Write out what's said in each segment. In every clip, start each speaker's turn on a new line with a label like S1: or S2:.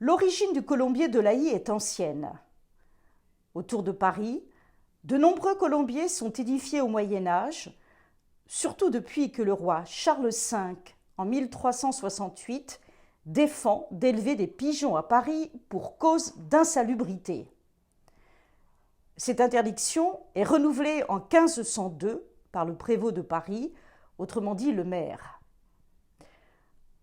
S1: L'origine du colombier de l'Aï est ancienne. Autour de Paris, de nombreux colombiers sont édifiés au Moyen Âge, surtout depuis que le roi Charles V, en 1368, défend d'élever des pigeons à Paris pour cause d'insalubrité. Cette interdiction est renouvelée en 1502 par le prévôt de Paris, autrement dit le maire.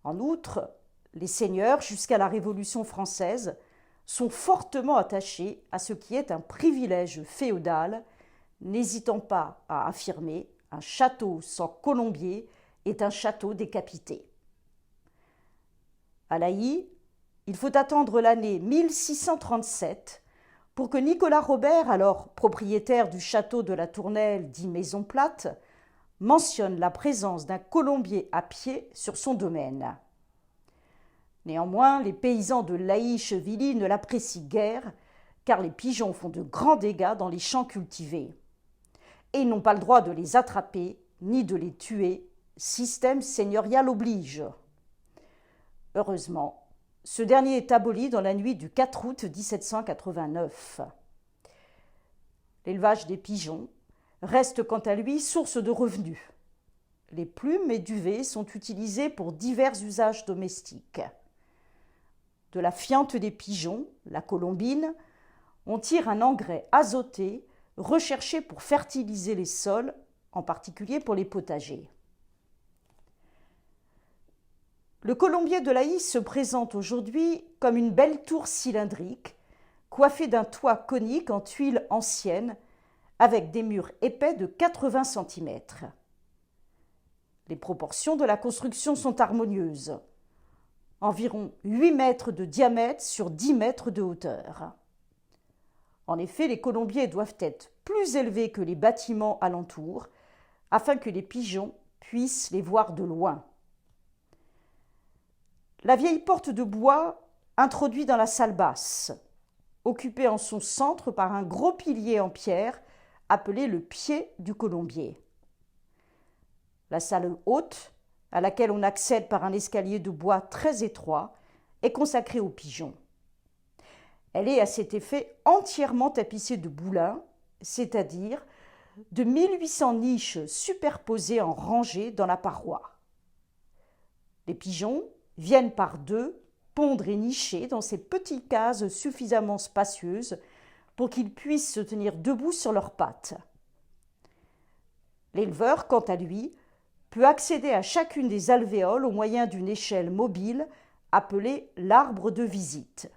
S1: En outre, les seigneurs, jusqu'à la Révolution française, sont fortement attachés à ce qui est un privilège féodal, n'hésitant pas à affirmer « un château sans colombier est un château décapité ». À l'Aï, il faut attendre l'année 1637 pour que Nicolas Robert, alors propriétaire du château de la Tournelle dit Maison Plate, mentionne la présence d'un colombier à pied sur son domaine. Néanmoins, les paysans de l'Aï-Chevilly ne l'apprécient guère, car les pigeons font de grands dégâts dans les champs cultivés. Et ils n'ont pas le droit de les attraper, ni de les tuer, système seigneurial oblige. Heureusement, ce dernier est aboli dans la nuit du 4 août 1789. L'élevage des pigeons reste quant à lui source de revenus. Les plumes et duvets sont utilisés pour divers usages domestiques. De la fiente des pigeons, la colombine, on tire un engrais azoté recherché pour fertiliser les sols, en particulier pour les potagers. Le colombier de l'Aï se présente aujourd'hui comme une belle tour cylindrique, coiffée d'un toit conique en tuiles anciennes, avec des murs épais de 80 cm. Les proportions de la construction sont harmonieuses. Environ 8 mètres de diamètre sur 10 mètres de hauteur. En effet, les colombiers doivent être plus élevés que les bâtiments alentours, afin que les pigeons puissent les voir de loin. La vieille porte de bois introduit dans la salle basse, occupée en son centre par un gros pilier en pierre appelé le pied du colombier. La salle haute, à laquelle on accède par un escalier de bois très étroit, est consacrée aux pigeons. Elle est à cet effet entièrement tapissée de boulins, c'est-à-dire de 1800 niches superposées en rangées dans la paroi. Les pigeons viennent par deux pondre et nicher dans ces petites cases suffisamment spacieuses pour qu'ils puissent se tenir debout sur leurs pattes. L'éleveur, quant à lui, peut accéder à chacune des alvéoles au moyen d'une échelle mobile appelée l'arbre de visite.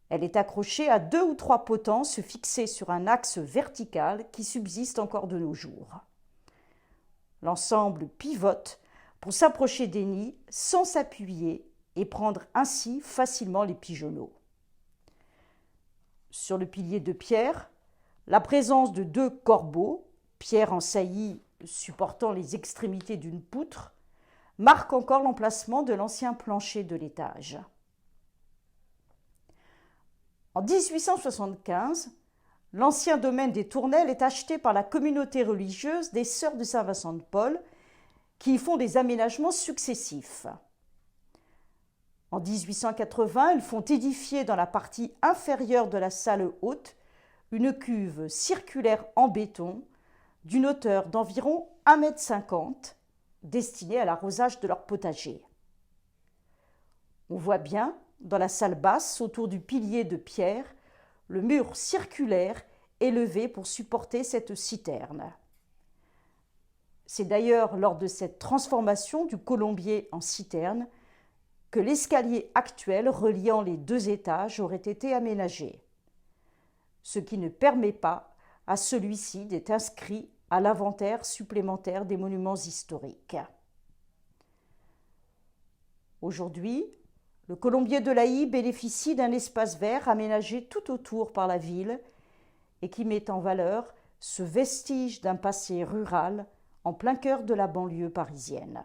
S1: Elle est accrochée à 2 ou 3 potences fixées sur un axe vertical qui subsiste encore de nos jours. L'ensemble pivote pour s'approcher des nids sans s'appuyer et prendre ainsi facilement les pigeonneaux. Sur le pilier de pierre, la présence de 2 corbeaux, pierre en saillie supportant les extrémités d'une poutre, marque encore l'emplacement de l'ancien plancher de l'étage. En 1875, l'ancien domaine des Tournelles est acheté par la communauté religieuse des Sœurs de Saint-Vincent-de-Paul, qui y font des aménagements successifs. En 1880, ils font édifier dans la partie inférieure de la salle haute une cuve circulaire en béton d'une hauteur d'environ 1,50 m, destinée à l'arrosage de leur potager. On voit bien, dans la salle basse, autour du pilier de pierre, le mur circulaire élevé pour supporter cette citerne. C'est d'ailleurs lors de cette transformation du colombier en citerne que l'escalier actuel reliant les 2 étages aurait été aménagé, ce qui ne permet pas à celui-ci d'être inscrit à l'inventaire supplémentaire des monuments historiques. Aujourd'hui, le colombier de l'Aï bénéficie d'un espace vert aménagé tout autour par la ville et qui met en valeur ce vestige d'un passé rural en plein cœur de la banlieue parisienne.